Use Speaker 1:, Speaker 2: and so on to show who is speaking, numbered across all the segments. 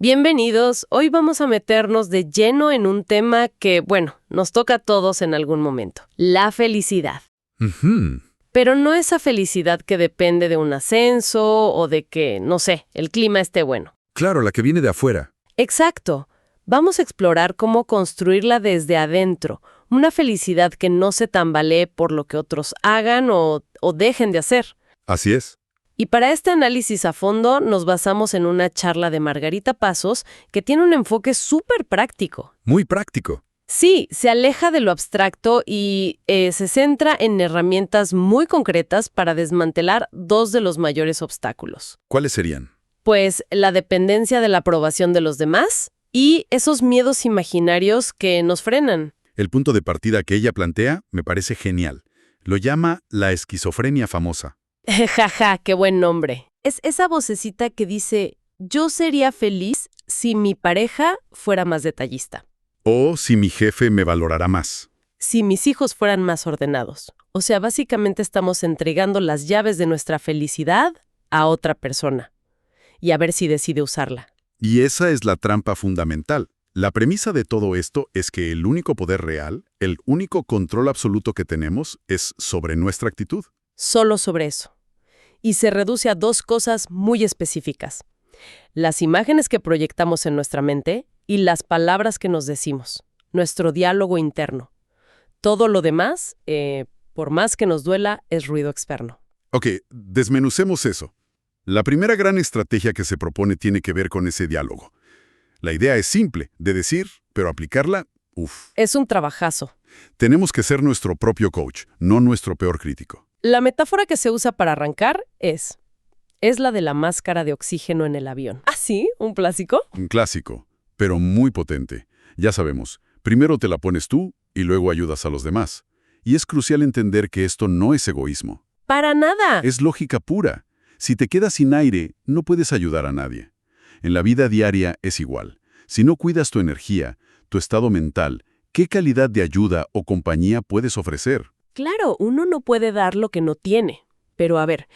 Speaker 1: Bienvenidos, hoy vamos a meternos de lleno en un tema que, bueno, nos toca a todos en algún momento, la felicidad.
Speaker 2: Ujú.
Speaker 1: Pero no esa felicidad que depende de un ascenso o de que, no sé, el clima esté bueno.
Speaker 2: Claro, la que viene de afuera.
Speaker 1: Exacto. Vamos a explorar cómo construirla desde adentro, una felicidad que no se tambalee por lo que otros hagan o dejen de hacer.
Speaker 2: Así es.
Speaker 1: Y para este análisis a fondo nos basamos en una charla de Margarita Pasos que tiene un enfoque súper práctico.
Speaker 2: Muy práctico.
Speaker 1: Sí, se aleja de lo abstracto y se centra en herramientas muy concretas para desmantelar dos de los mayores obstáculos.
Speaker 2: ¿Cuáles serían?
Speaker 1: Pues la dependencia de la aprobación de los demás y esos miedos imaginarios que nos frenan.
Speaker 2: El punto de partida que ella plantea me parece genial. Lo llama la esquizofrenia famosa.
Speaker 1: Jaja, qué buen nombre. Es esa vocecita que dice, yo sería feliz si mi pareja fuera más detallista,
Speaker 2: O si mi jefe me valorará más.
Speaker 1: si mis hijos fueran más ordenados. O sea, básicamente estamos entregando las llaves de nuestra felicidad a otra persona y a ver si decide usarla.
Speaker 2: Y esa es la trampa fundamental. La premisa de todo esto es que el único poder real, el único control absoluto que tenemos es sobre nuestra actitud.
Speaker 1: Solo sobre eso. Y se reduce a dos cosas muy específicas. Las imágenes que proyectamos en nuestra mente y las palabras que nos decimos. Nuestro diálogo interno. Todo lo demás, por más que nos duela, es ruido externo.
Speaker 2: Ok, desmenucemos eso. La primera gran estrategia que se propone tiene que ver con ese diálogo. La idea es simple, de decir, pero aplicarla, uff.
Speaker 1: Es un trabajazo.
Speaker 2: Tenemos que ser nuestro propio coach, no nuestro peor crítico.
Speaker 1: La metáfora que se usa para arrancar es la de la máscara de oxígeno en el avión. ¿Ah, sí? ¿Un clásico?
Speaker 2: Un clásico, pero muy potente. Ya sabemos, primero te la pones tú y luego ayudas a los demás. Y es crucial entender que esto no es egoísmo.
Speaker 1: ¡Para nada!
Speaker 2: Es lógica pura. Si te quedas sin aire, no puedes ayudar a nadie. En la vida diaria es igual. Si no cuidas tu energía, tu estado mental, ¿qué calidad de ayuda o compañía puedes ofrecer?
Speaker 1: Claro, uno no puede dar lo que no tiene. Pero a ver,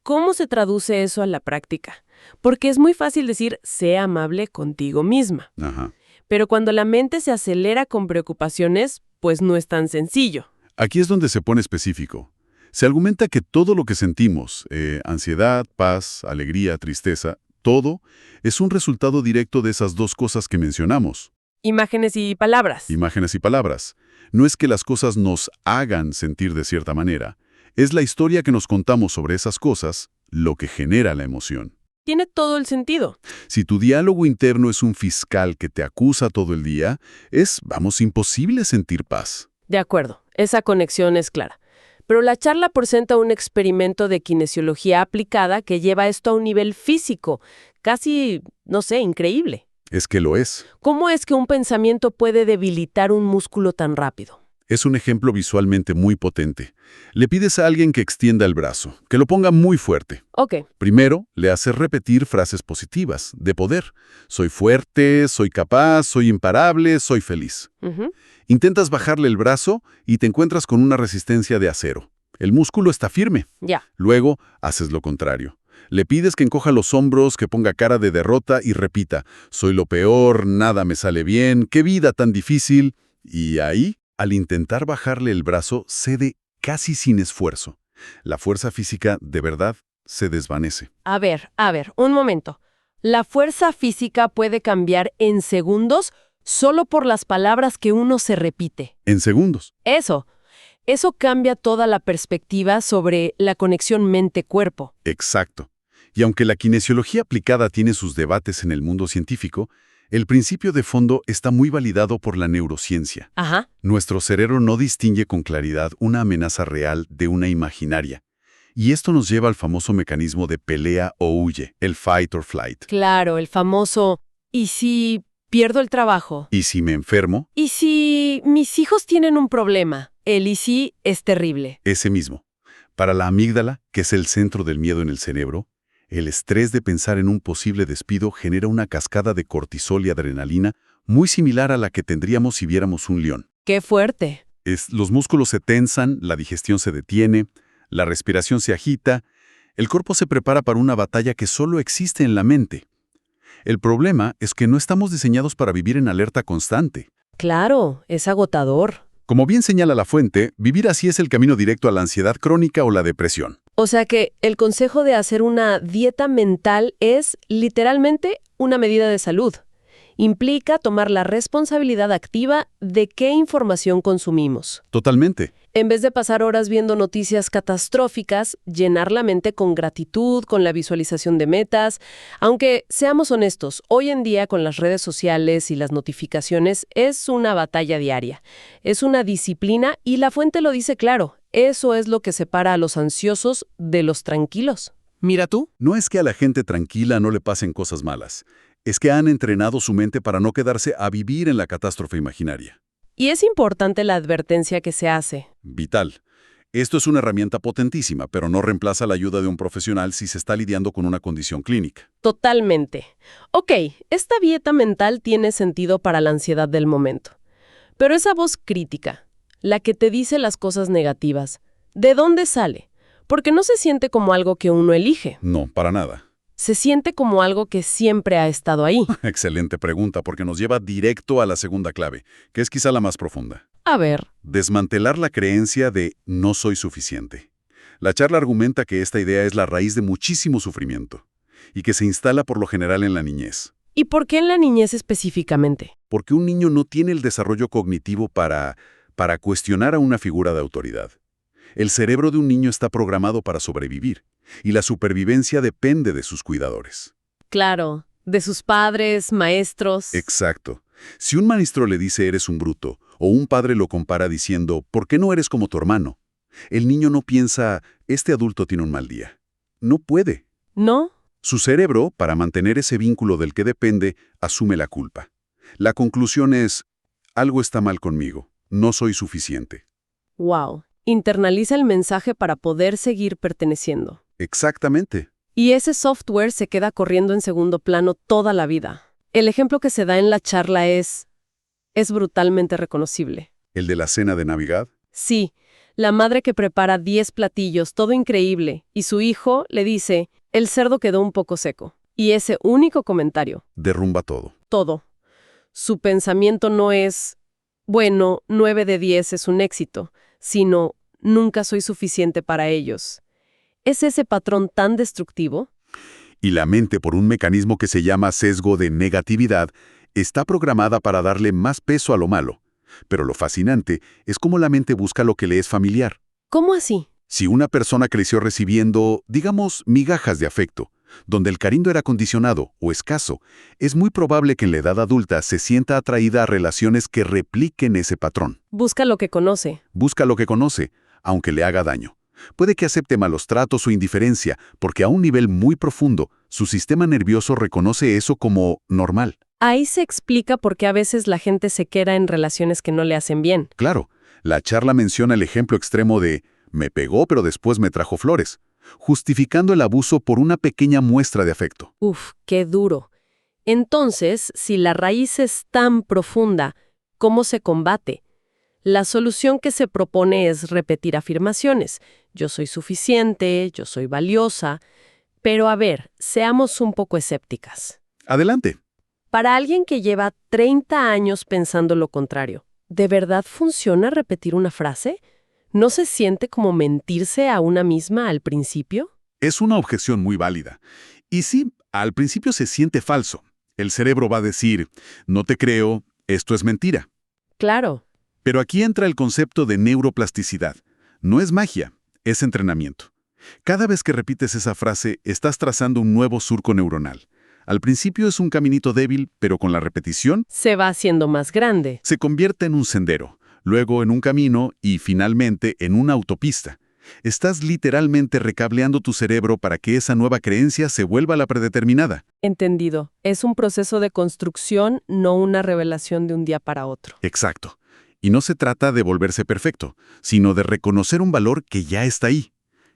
Speaker 1: ¿cómo se traduce eso a la práctica? Porque es muy fácil decir, sé amable contigo misma.
Speaker 2: Ajá.
Speaker 1: Pero cuando la mente se acelera con preocupaciones, pues no es tan sencillo.
Speaker 2: Aquí es donde se pone específico. Se argumenta que todo lo que sentimos, ansiedad, paz, alegría, tristeza, todo es un resultado directo de esas dos cosas que mencionamos.
Speaker 1: Imágenes y palabras.
Speaker 2: Imágenes y palabras. No es que las cosas nos hagan sentir de cierta manera. Es la historia que nos contamos sobre esas cosas lo que genera la emoción.
Speaker 1: Tiene todo el sentido.
Speaker 2: Si tu diálogo interno es un fiscal que te acusa todo el día, imposible sentir paz.
Speaker 1: De acuerdo, esa conexión es clara. Pero la charla presenta un experimento de kinesiología aplicada que lleva esto a un nivel físico, casi, no sé, increíble.
Speaker 2: Es que lo es.
Speaker 1: ¿Cómo es que un pensamiento puede debilitar un músculo tan rápido?
Speaker 2: Es un ejemplo visualmente muy potente. Le pides a alguien que extienda el brazo, que lo ponga muy fuerte.
Speaker 1: Ok,
Speaker 2: Primero, le haces repetir frases positivas, de poder. Soy fuerte, soy capaz, soy imparable, soy feliz.
Speaker 1: ujú,
Speaker 2: Intentas bajarle el brazo y te encuentras con una resistencia de acero. El músculo está firme.
Speaker 1: ya.
Speaker 2: Luego, haces lo contrario. Le pides que encoja los hombros, que ponga cara de derrota y repita, soy lo peor, nada me sale bien, qué vida tan difícil. Y ahí, al intentar bajarle el brazo, cede casi sin esfuerzo. La fuerza física, de verdad, se desvanece.
Speaker 1: A ver, un momento. ¿La fuerza física puede cambiar en segundos solo por las palabras que uno se repite?
Speaker 2: En segundos.
Speaker 1: Eso cambia toda la perspectiva sobre la conexión mente-cuerpo.
Speaker 2: Exacto. Y aunque la kinesiología aplicada tiene sus debates en el mundo científico, el principio de fondo está muy validado por la neurociencia.
Speaker 1: Ajá.
Speaker 2: Nuestro cerebro no distingue con claridad una amenaza real de una imaginaria. Y esto nos lleva al famoso mecanismo de pelea o huye, el fight or flight.
Speaker 1: Claro, el famoso, ¿y si pierdo el trabajo?
Speaker 2: Y si me enfermo,
Speaker 1: ¿Y si mis hijos tienen un problema? El y si es terrible.
Speaker 2: ese mismo. Para la amígdala, que es el centro del miedo en el cerebro, el estrés de pensar en un posible despido genera una cascada de cortisol y adrenalina muy similar a la que tendríamos si viéramos un león.
Speaker 1: ¡Qué fuerte!
Speaker 2: Los músculos se tensan, la digestión se detiene, la respiración se agita, el cuerpo se prepara para una batalla que solo existe en la mente. El problema es que no estamos diseñados para vivir en alerta constante.
Speaker 1: Claro, es agotador.
Speaker 2: Como bien señala la fuente, vivir así es el camino directo a la ansiedad crónica o la depresión.
Speaker 1: O sea que el consejo de hacer una dieta mental es literalmente una medida de salud. Implica tomar la responsabilidad activa de qué información consumimos.
Speaker 2: Totalmente.
Speaker 1: En vez de pasar horas viendo noticias catastróficas, llenar la mente con gratitud, con la visualización de metas. Aunque, seamos honestos, hoy en día con las redes sociales y las notificaciones es una batalla diaria. Es una disciplina y la fuente lo dice claro. Eso es lo que separa a los ansiosos de los tranquilos.
Speaker 3: Mira tú.
Speaker 2: No es que a la gente tranquila no le pasen cosas malas. Es que han entrenado su mente para no quedarse a vivir en la catástrofe imaginaria.
Speaker 1: Y es importante la advertencia que se hace.
Speaker 2: Vital. Esto es una herramienta potentísima, pero no reemplaza la ayuda de un profesional si se está lidiando con una condición clínica.
Speaker 1: Totalmente. Ok, esta dieta mental tiene sentido para la ansiedad del momento. Pero esa voz crítica, la que te dice las cosas negativas, ¿de dónde sale? Porque no se siente como algo que uno elige.
Speaker 2: No, para nada.
Speaker 1: Se siente como algo que siempre ha estado ahí.
Speaker 2: Excelente pregunta, porque nos lleva directo a la segunda clave, que es quizá la más profunda.
Speaker 1: A ver.
Speaker 2: Desmantelar la creencia de no soy suficiente. La charla argumenta que esta idea es la raíz de muchísimo sufrimiento y que se instala por lo general en la niñez.
Speaker 1: ¿Y por qué en la niñez específicamente?
Speaker 2: Porque un niño no tiene el desarrollo cognitivo para cuestionar a una figura de autoridad. El cerebro de un niño está programado para sobrevivir, y la supervivencia depende de sus cuidadores.
Speaker 1: Claro, de sus padres, maestros.
Speaker 2: Exacto. Si un maestro le dice eres un bruto, o un padre lo compara diciendo ¿por qué no eres como tu hermano?, el niño no piensa este adulto tiene un mal día. No puede.
Speaker 1: ¿No?
Speaker 2: Su cerebro, para mantener ese vínculo del que depende, asume la culpa. La conclusión es algo está mal conmigo, no soy suficiente.
Speaker 1: Wow. Internaliza el mensaje para poder seguir perteneciendo.
Speaker 2: Exactamente.
Speaker 1: Y ese software se queda corriendo en segundo plano toda la vida. El ejemplo que se da en la charla es brutalmente reconocible.
Speaker 2: ¿El de la cena de Navidad?
Speaker 1: Sí, la madre que prepara 10 platillos, todo increíble, y su hijo le dice, el cerdo quedó un poco seco. Y ese único comentario.
Speaker 2: Derrumba todo.
Speaker 1: Todo. Su pensamiento no es, bueno, 9 de 10 es un éxito, sino, nunca soy suficiente para ellos. ¿Es ese patrón tan destructivo?
Speaker 2: Y la mente, por un mecanismo que se llama sesgo de negatividad, está programada para darle más peso a lo malo. Pero lo fascinante es cómo la mente busca lo que le es familiar.
Speaker 1: ¿Cómo así?
Speaker 2: Si una persona creció recibiendo, digamos, migajas de afecto, donde el cariño era condicionado o escaso, es muy probable que en la edad adulta se sienta atraída a relaciones que repliquen ese patrón.
Speaker 1: Busca lo que conoce.
Speaker 2: Busca lo que conoce, aunque le haga daño. Puede que acepte malos tratos o indiferencia, porque a un nivel muy profundo, su sistema nervioso reconoce eso como normal.
Speaker 1: Ahí se explica por qué a veces la gente se queda en relaciones que no le hacen bien.
Speaker 2: Claro, la charla menciona el ejemplo extremo de me pegó pero después me trajo flores, justificando el abuso por una pequeña muestra de afecto.
Speaker 1: Uf, qué duro. Entonces, si la raíz es tan profunda, ¿cómo se combate? La solución que se propone es repetir afirmaciones. Yo soy suficiente, yo soy valiosa. Pero a ver, seamos un poco escépticas.
Speaker 2: Adelante.
Speaker 1: Para alguien que lleva 30 años pensando lo contrario, ¿de verdad funciona repetir una frase? ¿No se siente como mentirse a una misma al principio?
Speaker 2: Es una objeción muy válida. Y sí, al principio se siente falso. El cerebro va a decir, no te creo, esto es mentira.
Speaker 1: Claro.
Speaker 2: Pero aquí entra el concepto de neuroplasticidad. No es magia, es entrenamiento. Cada vez que repites esa frase, estás trazando un nuevo surco neuronal. Al principio es un caminito débil, pero con la repetición
Speaker 1: se va haciendo más grande.
Speaker 2: Se convierte en un sendero, luego en un camino y finalmente en una autopista. Estás literalmente recableando tu cerebro para que esa nueva creencia se vuelva la predeterminada.
Speaker 1: Entendido. Es un proceso de construcción, no una revelación de un día para otro.
Speaker 2: Exacto. Y no se trata de volverse perfecto, sino de reconocer un valor que ya está ahí,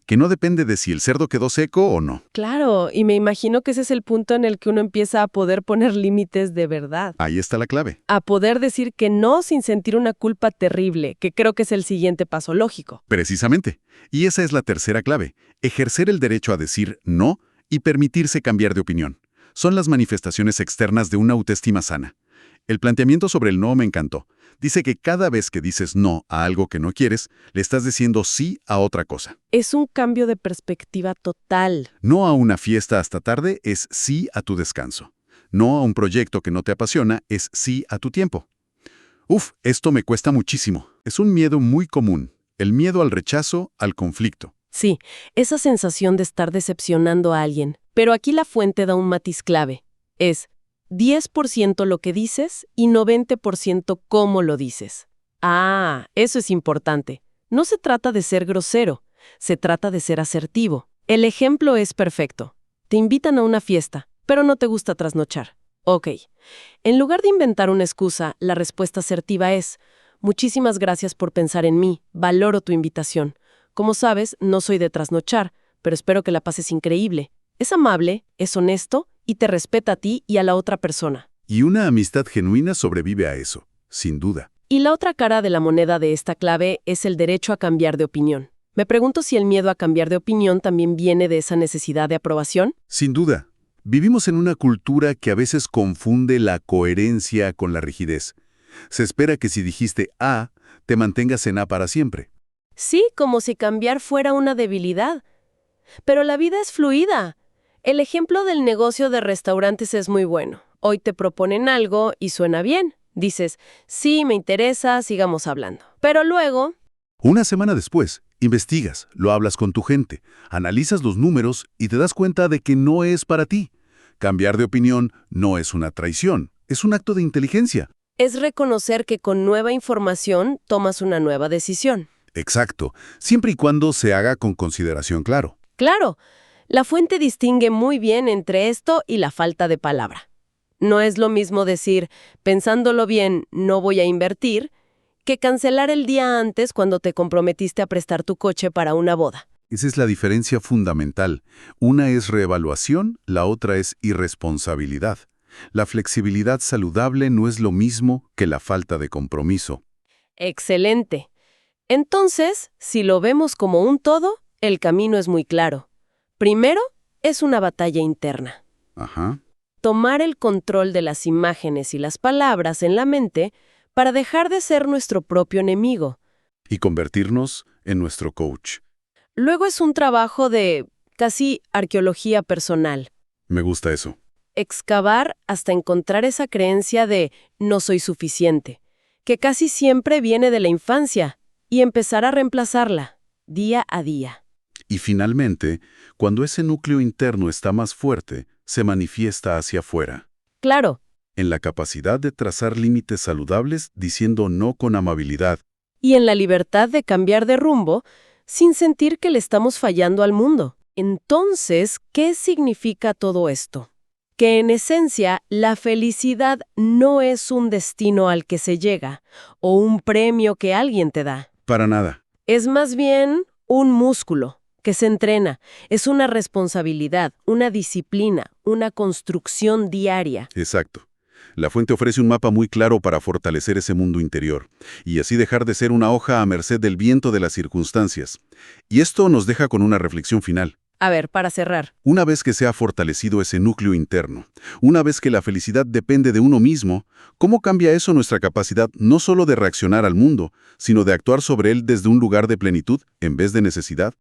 Speaker 2: que no depende de si el cerdo quedó seco o no.
Speaker 1: Claro, y me imagino que ese es el punto en el que uno empieza a poder poner límites de verdad.
Speaker 2: Ahí está la clave.
Speaker 1: A poder decir que no sin sentir una culpa terrible, que creo que es el siguiente paso lógico.
Speaker 2: Precisamente. Y esa es la tercera clave, ejercer el derecho a decir no y permitirse cambiar de opinión. son las manifestaciones externas de una autoestima sana. El planteamiento sobre el no me encantó. Dice que cada vez que dices no a algo que no quieres, le estás diciendo sí a otra cosa.
Speaker 1: Es un cambio de perspectiva total.
Speaker 2: No a una fiesta hasta tarde es sí a tu descanso. No a un proyecto que no te apasiona es sí a tu tiempo. Uf, esto me cuesta muchísimo. Es un miedo muy común. El miedo al rechazo, al conflicto.
Speaker 1: Sí, esa sensación de estar decepcionando a alguien. Pero aquí la fuente da un matiz clave. Es 10% lo que dices y 90% cómo lo dices. Ah, eso es importante. No se trata de ser grosero, se trata de ser asertivo. El ejemplo es perfecto. Te invitan a una fiesta, pero no te gusta trasnochar. Ok. En lugar de inventar una excusa, la respuesta asertiva es: muchísimas gracias por pensar en mí, valoro tu invitación. Como sabes, no soy de trasnochar, pero espero que la pases increíble. Es amable, es honesto y te respeta a ti y a la otra persona.
Speaker 2: Y una amistad genuina sobrevive a eso, sin duda.
Speaker 1: Y la otra cara de la moneda de esta clave es el derecho a cambiar de opinión. Me pregunto si el miedo a cambiar de opinión también viene de esa necesidad de aprobación.
Speaker 2: Sin duda. Vivimos en una cultura que a veces confunde la coherencia con la rigidez. Se espera que si dijiste A, te mantengas en A para siempre.
Speaker 1: Sí, como si cambiar fuera una debilidad. Pero la vida es fluida. El ejemplo del negocio de restaurantes es muy bueno. Hoy te proponen algo y suena bien. Dices, sí, me interesa, sigamos hablando. Pero luego...
Speaker 2: Una semana después, investigas, lo hablas con tu gente, analizas los números y te das cuenta de que no es para ti. Cambiar de opinión no es una traición, es un acto de inteligencia.
Speaker 1: Es reconocer que con nueva información tomas una nueva decisión.
Speaker 2: Exacto, siempre y cuando se haga con consideración, claro.
Speaker 1: Claro, la fuente distingue muy bien entre esto y la falta de palabra. No es lo mismo decir, pensándolo bien, no voy a invertir, que cancelar el día antes cuando te comprometiste a prestar tu coche para una boda.
Speaker 2: Esa es la diferencia fundamental. Una es reevaluación, la otra es irresponsabilidad. La flexibilidad saludable no es lo mismo que la falta de compromiso.
Speaker 1: Excelente. Entonces, si lo vemos como un todo, el camino es muy claro. Primero, es una batalla interna.
Speaker 2: Ajá.
Speaker 1: Tomar el control de las imágenes y las palabras en la mente para dejar de ser nuestro propio enemigo.
Speaker 2: Y convertirnos en nuestro coach.
Speaker 1: Luego es un trabajo de casi arqueología personal.
Speaker 2: Me gusta eso.
Speaker 1: Excavar hasta encontrar esa creencia de no soy suficiente, que casi siempre viene de la infancia, y empezar a reemplazarla, día a día.
Speaker 2: Y finalmente, cuando ese núcleo interno está más fuerte, se manifiesta hacia afuera.
Speaker 1: Claro.
Speaker 2: En la capacidad de trazar límites saludables diciendo no con amabilidad.
Speaker 1: Y en la libertad de cambiar de rumbo sin sentir que le estamos fallando al mundo. Entonces, ¿qué significa todo esto? Que en esencia, la felicidad no es un destino al que se llega o un premio que alguien te da.
Speaker 2: Para nada.
Speaker 1: Es más bien un músculo que se entrena. Es una responsabilidad, una disciplina, una construcción diaria.
Speaker 2: Exacto. La fuente ofrece un mapa muy claro para fortalecer ese mundo interior, y así dejar de ser una hoja a merced del viento de las circunstancias. Y esto nos deja con una reflexión final.
Speaker 1: A ver, para cerrar.
Speaker 2: Una vez que se ha fortalecido ese núcleo interno, una vez que la felicidad depende de uno mismo, ¿cómo cambia eso nuestra capacidad no solo de reaccionar al mundo, sino de actuar sobre él desde un lugar de plenitud en vez de necesidad?